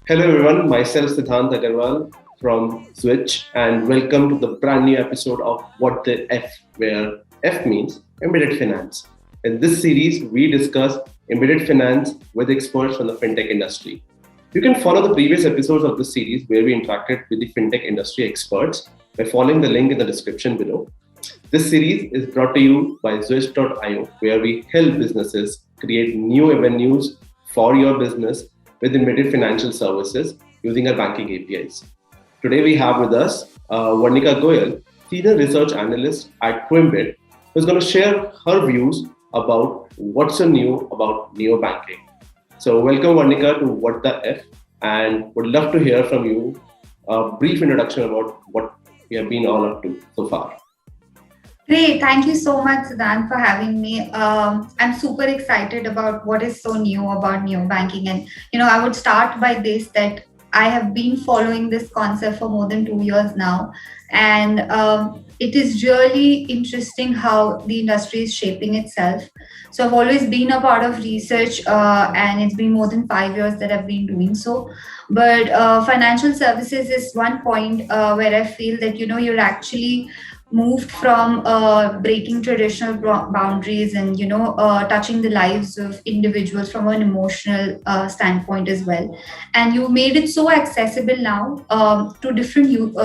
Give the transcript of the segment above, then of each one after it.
Hello everyone, myself Siddhant Agarwal from Switch and welcome to the brand new episode of What the F, where F means embedded finance. In this series, we discuss embedded finance with experts from the fintech industry. You can follow the previous episodes of this series where we interacted with the fintech industry experts by following the link in the description below. This series is brought to you by Zwitch.io, where we help businesses create new avenues for your business with embedded financial services using our banking APIs. Today we have with us Varnika Goel, Senior Research Analyst at Twimbit, who's going to share her views about what's so new about neobanking. So welcome Varnika to What the F, and would love to hear from you a brief introduction about what we have been all up to so far. Great. Thank you so much, Siddhant, for having me. I'm super excited about what is so new about neobanking. And, I would start by this, that I have been following this concept for more than 2 years now. And it is really interesting how the industry is shaping itself. So I've always been a part of research and it's been more than 5 years that I've been doing so. But financial services is one point where I feel that, you're actually moved from breaking traditional boundaries and touching the lives of individuals from an emotional standpoint as well, and you made it so accessible now to different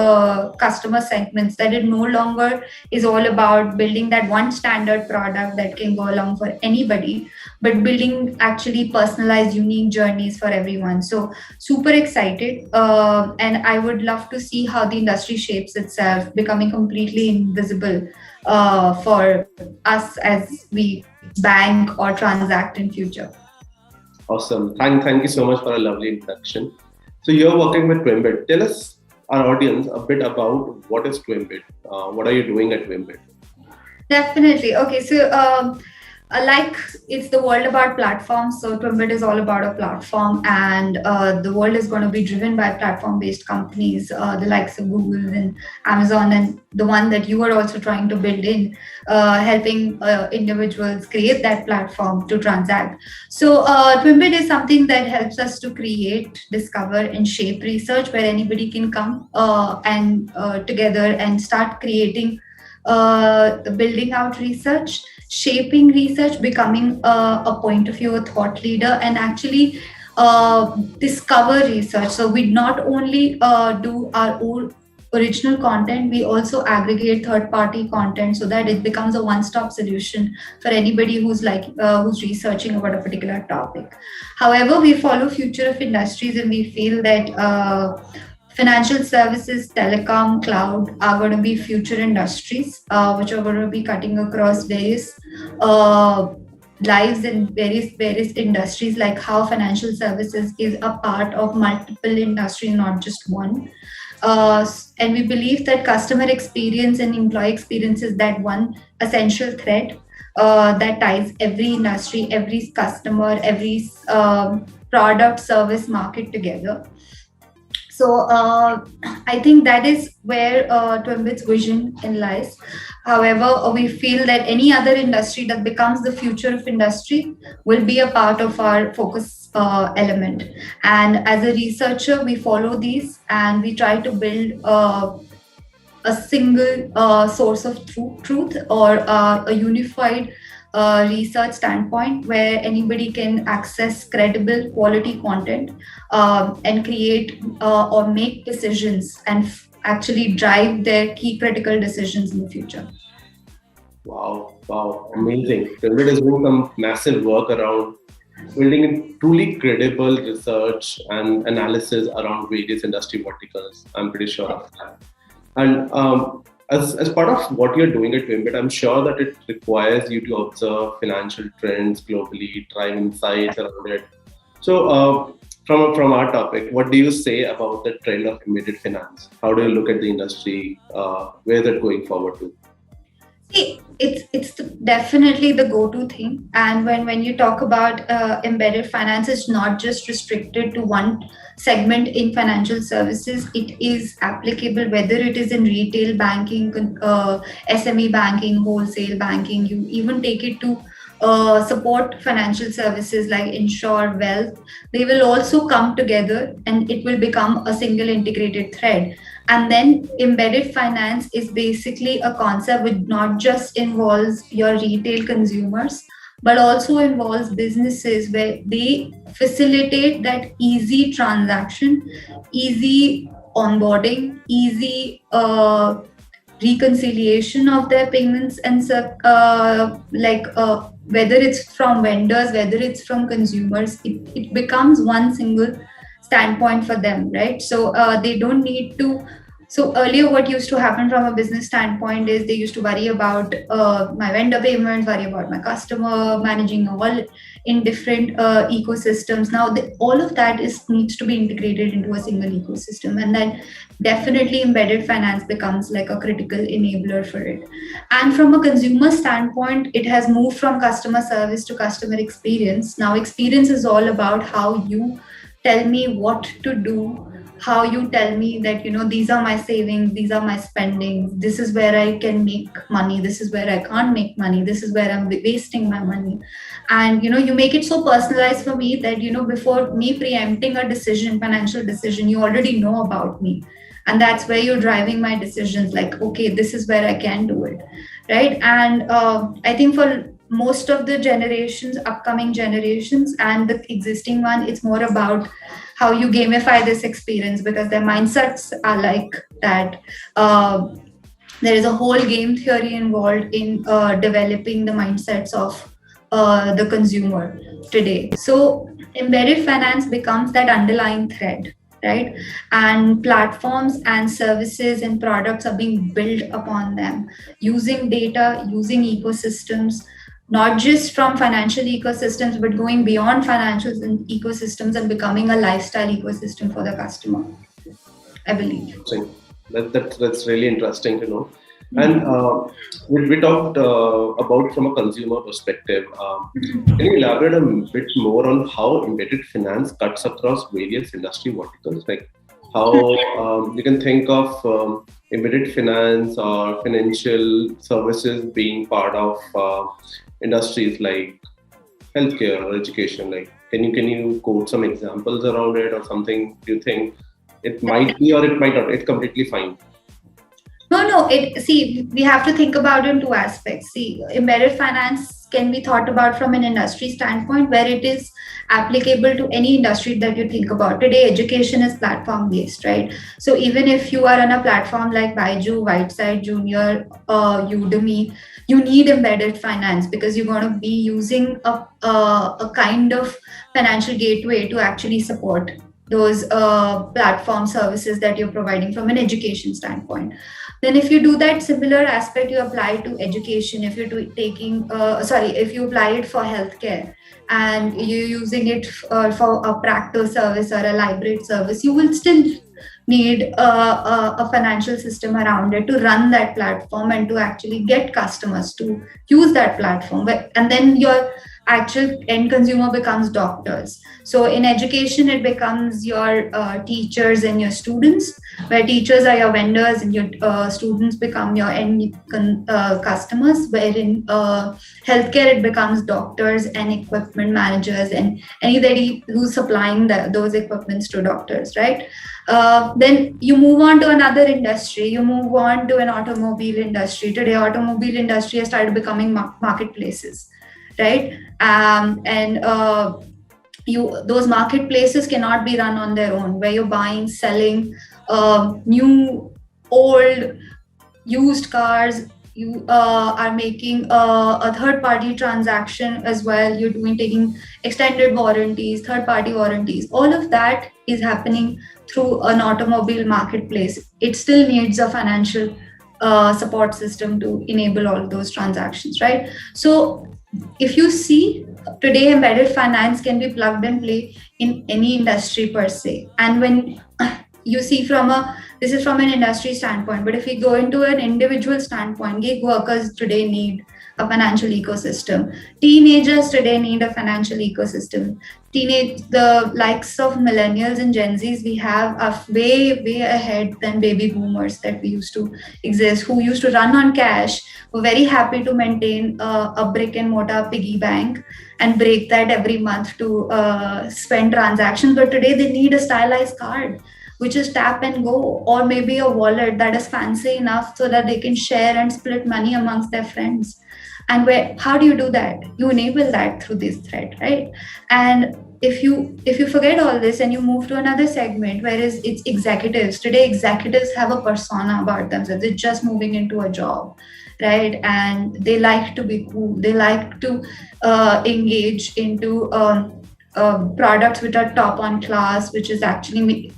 customer segments that it no longer is all about building that one standard product that can go along for anybody, but building actually personalized unique journeys for everyone. So super excited, and I would love to see how the industry shapes itself, becoming completely invisible for us as we bank or transact in future. Awesome. Thank you so much for a lovely introduction. So you're working with Twimbit. Tell us, our audience, a bit about what is Twimbit. What are you doing at Twimbit? Definitely. Okay, so like it's the world about platforms. So Twimbit is all about a platform, and the world is going to be driven by platform-based companies, the likes of Google and Amazon, and the one that you are also trying to build in, helping individuals create that platform to transact. So Twimbit is something that helps us to create, discover, and shape research where anybody can come and together and start creating, building out research, shaping research, becoming a point of view, a thought leader, and actually discover research. So we not only do our own original content, we also aggregate third-party content so that it becomes a one-stop solution for anybody who's researching about a particular topic. However, we follow future of industries, and we feel that financial services, telecom, cloud are going to be future industries, which are going to be cutting across various lives in various industries, like how financial services is a part of multiple industries, not just one. And we believe that customer experience and employee experience is that one essential thread that ties every industry, every customer, every product, service, market together. So I think that is where Twimbit's vision in lies. However, we feel that any other industry that becomes the future of industry will be a part of our focus element. And as a researcher, we follow these and we try to build a single source of truth, or a unified research standpoint where anybody can access credible quality content and create or make decisions and actually drive their key critical decisions in the future. Wow, amazing. Twimbit is doing some massive work around building a truly credible research and analysis around various industry verticals. I'm pretty sure of that. And as part of what you're doing at Twimbit, I'm sure that it requires you to observe financial trends globally, drive insights around it. So, from our topic, what do you say about the trend of embedded finance? How do you look at the industry? Where is it going forward to? See, it's definitely the go-to thing. And when you talk about embedded finance, it's not just restricted to one segment in financial services. It is applicable whether it is in retail banking, SME banking, wholesale banking. You even take it to support financial services like insure, wealth, they will also come together and it will become a single integrated thread. And then embedded finance is basically a concept which not just involves your retail consumers, but also involves businesses where they facilitate that easy transaction, easy onboarding, easy reconciliation of their payments and whether it's from vendors, whether it's from consumers, it becomes one single standpoint for them, right? So they don't need to. So earlier, what used to happen from a business standpoint is they used to worry about my vendor payments, worry about my customer, managing all in different ecosystems. Now, all of that needs to be integrated into a single ecosystem, and then definitely embedded finance becomes like a critical enabler for it. And from a consumer standpoint, it has moved from customer service to customer experience. Now, experience is all about how you tell me what to do, how you tell me that, these are my savings, these are my spendings, this is where I can make money, this is where I can't make money, this is where I'm wasting my money. And you make it so personalized for me that before me preempting a decision, financial decision, you already know about me, and that's where you're driving my decisions, like, okay, this is where I can do it, right? And I think for most of the generations, upcoming generations and the existing one, it's more about how you gamify this experience, because their mindsets are like that. There is a whole game theory involved in developing the mindsets of the consumer today. So embedded finance becomes that underlying thread, right? And platforms and services and products are being built upon them, using data, using ecosystems, not just from financial ecosystems, but going beyond financial ecosystems and becoming a lifestyle ecosystem for the customer, I believe. That's really interesting to know. And we talked about from a consumer perspective. Can you elaborate a bit more on how embedded finance cuts across various industry verticals? Like how you can think of embedded finance or financial services being part of industries like healthcare or education. Like, can you quote some examples around it, or something you think it might be or it might not? It's completely fine. No. We have to think about it in two aspects. See, embedded finance can be thought about from an industry standpoint, where it is applicable to any industry that you think about. Today, education is platform based, right? So even if you are on a platform like Baiju, Whiteside, Junior, Udemy, you need embedded finance, because you're going to be using a kind of financial gateway to actually support those platform services that you're providing from an education standpoint. Then if you do that similar aspect, you apply to education. If you're if you apply it for healthcare and you're using it for a practice service or a library service, you will still need a financial system around it to run that platform and to actually get customers to use that platform. And then your actual end consumer becomes doctors. So in education, it becomes your teachers and your students, where teachers are your vendors and your students become your end customers, where in healthcare, it becomes doctors and equipment managers and anybody who's supplying those equipments to doctors, right? Then you move on to another industry. You move on to an automobile industry. Today, automobile industry has started becoming marketplaces, right? Those marketplaces cannot be run on their own, where you're buying, selling new, old, used cars. You are making a third-party transaction as well. You're taking extended warranties, third-party warranties. All of that is happening through an automobile marketplace. It still needs a financial support system to enable all of those transactions, right? So if you see, today embedded finance can be plugged and play in any industry per se. And when you see this is from an industry standpoint, but if we go into an individual standpoint, gig workers today need a financial ecosystem. Teenagers today need a financial ecosystem. The likes of millennials and Gen Zs we have are way ahead than baby boomers that we used to exist, who used to run on cash, were very happy to maintain a brick and mortar piggy bank and break that every month to spend transactions. But today they need a stylized card, which is tap and go, or maybe a wallet that is fancy enough so that they can share and split money amongst their friends. And how do you do that? You enable that through this thread, right? And if you forget all this and you move to another segment, whereas it's executives today, executives have a persona about themselves. They're just moving into a job, right? And they like to be cool. They like to engage into products which are top on class, which is actually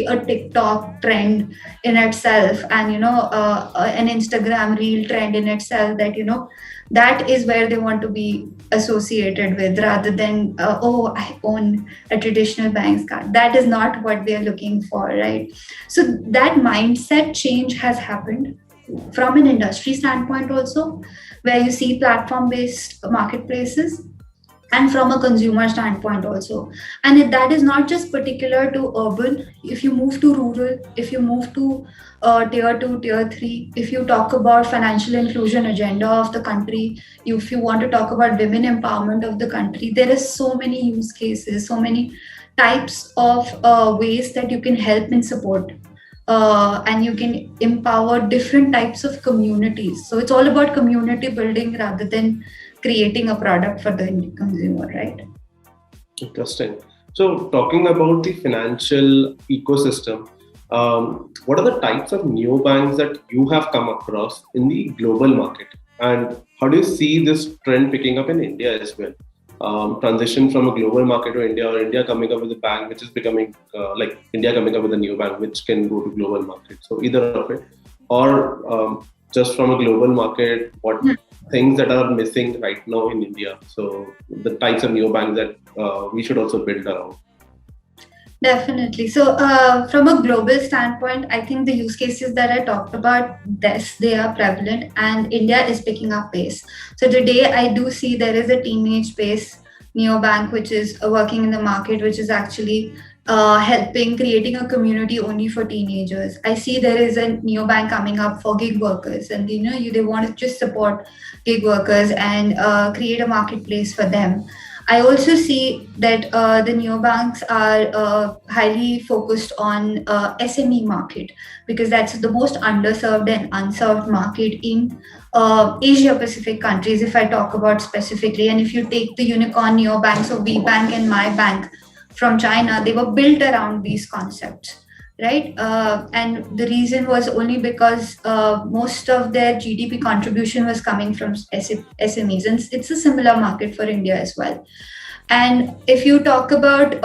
a TikTok trend in itself, and an Instagram reel trend in itself, that that is where they want to be associated with, rather than I own a traditional bank's card. That is not what they are looking for, right? So that mindset change has happened from an industry standpoint also, where you see platform based marketplaces, and from a consumer standpoint also. And that is not just particular to urban. If you move to rural, if you move to tier 2, tier 3, if you talk about financial inclusion agenda of the country, if you want to talk about women empowerment of the country, there is so many use cases, so many types of ways that you can help and support, and you can empower different types of communities. So it's all about community building rather than creating a product for the consumer, right? Interesting. So talking about the financial ecosystem, what are the types of neobanks that you have come across in the global market? And how do you see this trend picking up in India as well? Transition from a global market to India, or India coming up with a bank which is becoming like India coming up with a new bank which can go to global market. So either of it, or just from a global market, what things that are missing right now in India? So the types of neobanks that we should also build around. Definitely. So from a global standpoint, I think the use cases that I talked about, yes, they are prevalent, and India is picking up pace. So today I do see there is a teenage based neobank which is working in the market, which is actually helping creating a community only for teenagers. I see there is a neobank coming up for gig workers, and they want to just support gig workers and create a marketplace for them. I also see that the neobanks are highly focused on SME market, because that's the most underserved and unserved market in Asia Pacific countries, if I talk about specifically. And if you take the unicorn neobanks, so WeBank and MyBank from China, they were built around these concepts, right? And the reason was only because most of their GDP contribution was coming from SMEs, and it's a similar market for India as well. And if you talk about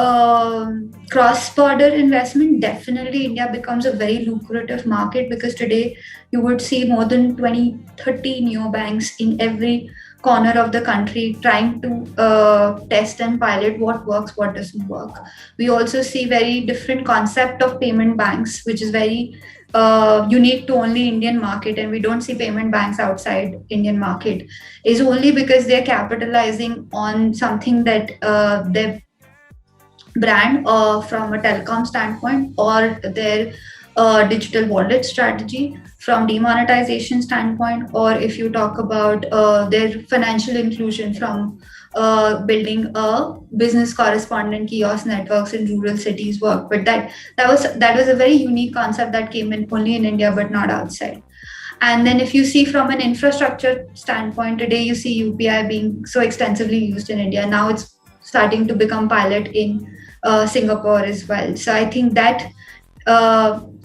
cross-border investment, definitely India becomes a very lucrative market, because today you would see more than 20, 30 neobanks in every corner of the country trying to test and pilot what works, what doesn't work. We also see very different concept of payment banks, which is very unique to only Indian market, and we don't see payment banks outside Indian market, is only because they're capitalizing on something that their brand from a telecom standpoint, or their digital wallet strategy from demonetization standpoint, or if you talk about their financial inclusion from building a business correspondent kiosk networks in rural cities work. But that was a very unique concept that came in only in India, but not outside. And then if you see from an infrastructure standpoint, today you see UPI being so extensively used in India. Now it's starting to become pilot in Singapore as well. So I think that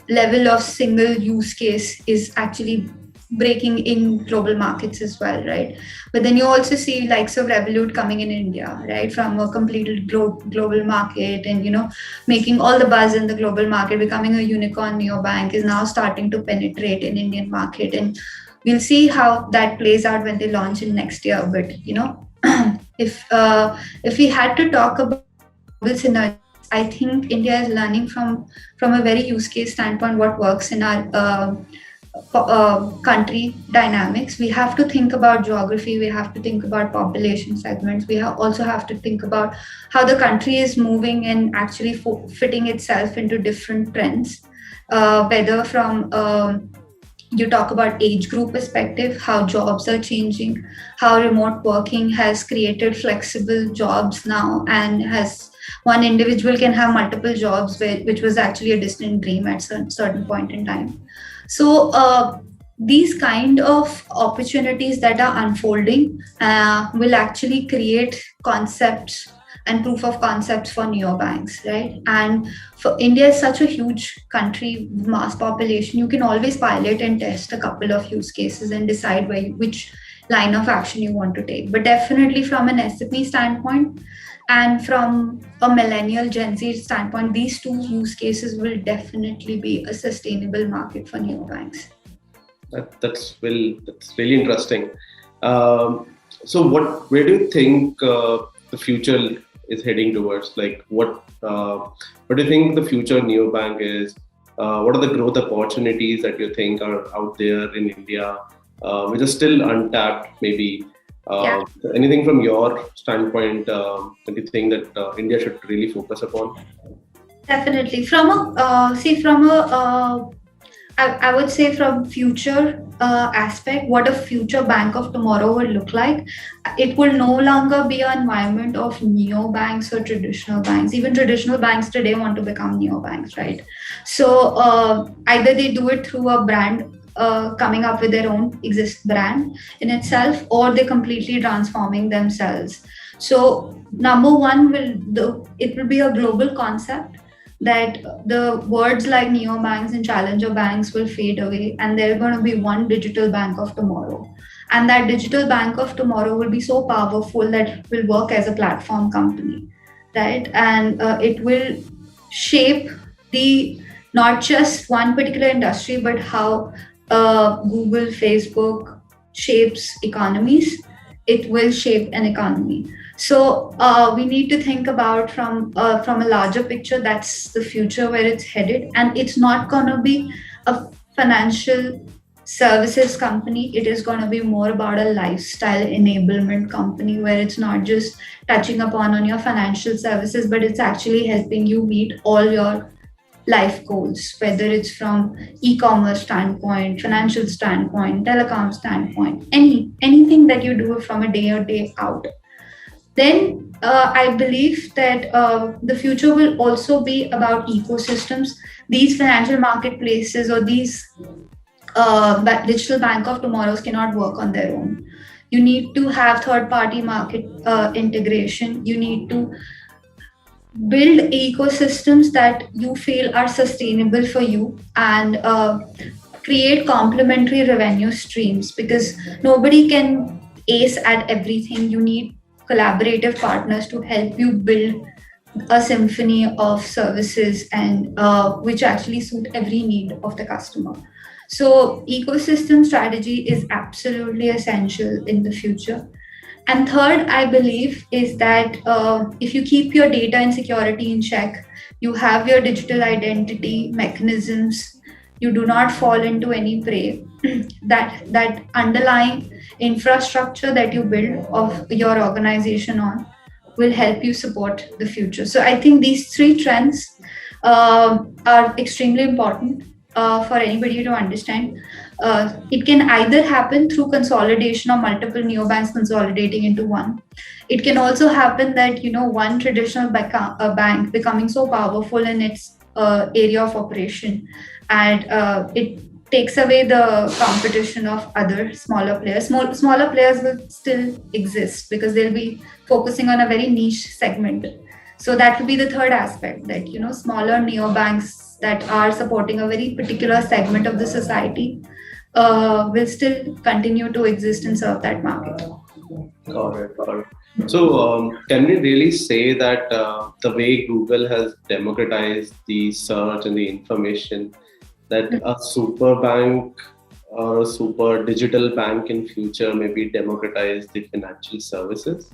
level of single use case is actually breaking in global markets as well, right? But then you also see likes of Revolut coming in India, right, from a completed global market, and making all the buzz in the global market, becoming a unicorn neobank, is now starting to penetrate in Indian market. And we'll see how that plays out when they launch in next year. But if we had to talk about global synergies, I think India is learning from a very use case standpoint what works in our country dynamics. We have to think about geography, we have to think about population segments, we also have to think about how the country is moving and actually fitting itself into different trends, whether from You talk about age group perspective, how jobs are changing, how remote working has created flexible jobs now, and has one individual can have multiple jobs, which was actually a distant dream at certain point in time. So these kind of opportunities that are unfolding will actually create concepts and proof of concepts for neobanks, right? And for India is such a huge country, mass population, you can always pilot and test a couple of use cases and decide which line of action you want to take. But definitely from an SME standpoint and from a millennial Gen Z standpoint, these two use cases will definitely be a sustainable market for neobanks. That's really interesting. So where do you think the future is heading towards? Like what do you think the future neobank is? What are the growth opportunities that you think are out there in India, which are still untapped? Maybe anything from your standpoint that you think that India should really focus upon? Definitely, I would say from future aspect, what a future bank of tomorrow will look like. It will no longer be an environment of neo banks or traditional banks. Even traditional banks today want to become neo banks, right? So either they do it through a brand, coming up with their own brand in itself, or they're completely transforming themselves. So number one, it will be a global concept, that the words like neobanks and challenger banks will fade away, and there's going to be one digital bank of tomorrow. And that digital bank of tomorrow will be so powerful that it will work as a platform company, right? And it will shape not just one particular industry, but how Google, Facebook shapes economies. It will shape an economy. So we need to think about from a larger picture. That's the future where it's headed, and it's not going to be a financial services company. It is going to be more about a lifestyle enablement company, where it's not just touching upon on your financial services, but it's actually helping you meet all your life goals, whether it's from e-commerce standpoint, financial standpoint, telecom standpoint, anything that you do from a day or day out. Then I believe that the future will also be about ecosystems. These financial marketplaces or these digital bank of tomorrows cannot work on their own. You need to have third-party market integration. You need to build ecosystems that you feel are sustainable for you, and create complementary revenue streams, because nobody can ace at everything. You need collaborative partners to help you build a symphony of services, and which actually suit every need of the customer. So ecosystem strategy is absolutely essential in the future. And third, I believe, is that if you keep your data and security in check, you have your digital identity mechanisms, you do not fall into any prey, that underlying infrastructure that you build of your organization on will help you support the future. So I think these three trends are extremely important for anybody to understand. It can either happen through consolidation or multiple neobanks consolidating into one. It can also happen that one traditional bank becoming so powerful in its area of operation, and it takes away the competition of other smaller players. Smaller players will still exist because they'll be focusing on a very niche segment. So that will be the third aspect, that smaller neobanks that are supporting a very particular segment of the society will still continue to exist and serve that market. Got it. So can we really say that the way Google has democratized the search and the information, that a super bank or a super digital bank in future maybe democratize the financial services?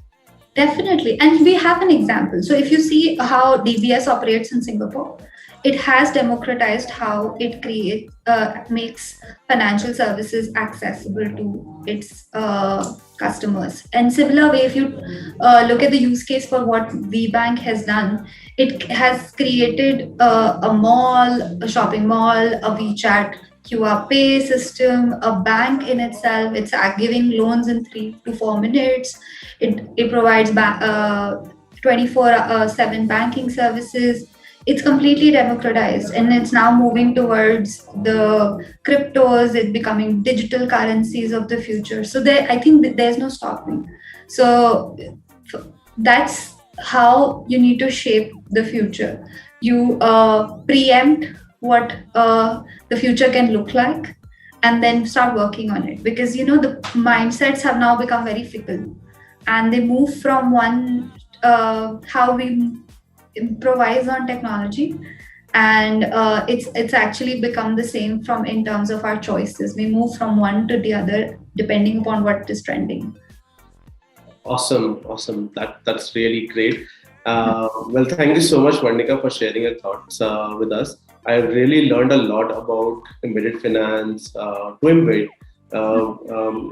Definitely. And we have an example. So if you see how DBS operates in Singapore, it has democratized how it makes financial services accessible to its customers. And similar way, if you look at the use case for what VBank has done, it has created a mall, a shopping mall, a WeChat QR pay system, a bank in itself. It's giving loans in 3 to 4 minutes. It provides 24/7 banking services. It's completely democratized, and it's now moving towards the cryptos. It's becoming digital currencies of the future. So I think that there's no stopping. So that's how you need to shape the future. You preempt what the future can look like, and then start working on it, because the mindsets have now become very fickle, and they move from one how we improvise on technology, and it's actually become the same from in terms of our choices. We move from one to the other depending upon what is trending. Awesome. That's really great. Well, thank you so much, Varnika, for sharing your thoughts with us. I really learned a lot about embedded finance, Twinbit,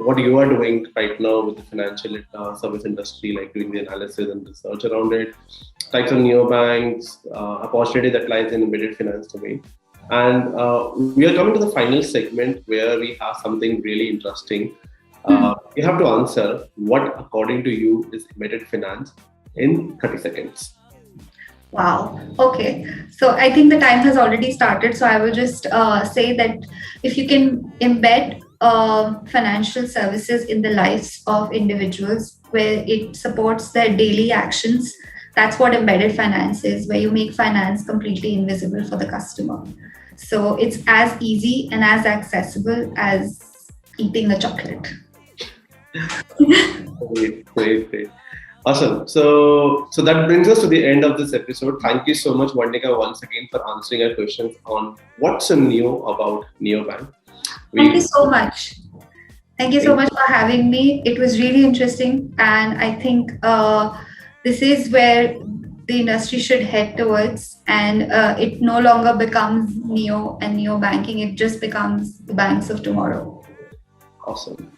what you are doing right now with the financial service industry, like doing the analysis and research around it, types of neobanks, opportunity that lies in embedded finance domain. And we are coming to the final segment where we have something really interesting. You have to answer what, according to you, is embedded finance in 30 seconds. Wow. Okay. So I think the time has already started. So I will just say that if you can embed financial services in the lives of individuals, where it supports their daily actions, that's what embedded finance is, where you make finance completely invisible for the customer. So it's as easy and as accessible as eating a chocolate. Great. Awesome. So that brings us to the end of this episode. Thank you so much, Varnika, once again for answering our questions on what's so new about Neobank. Thank you so much. Thank you so much for having me. It was really interesting, and I think this is where the industry should head towards, and it no longer becomes neo and neo banking. It just becomes the banks of tomorrow. Awesome.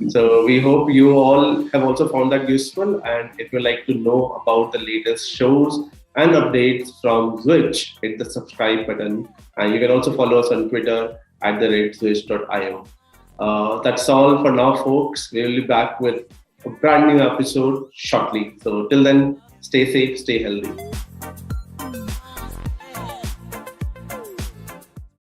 So we hope you all have also found that useful, and if you like to know about the latest shows and updates from Switch, hit the subscribe button, and you can also follow us on Twitter @switch.io. That's all for now, folks. We will be back with a brand new episode shortly. So till then, stay safe, stay healthy.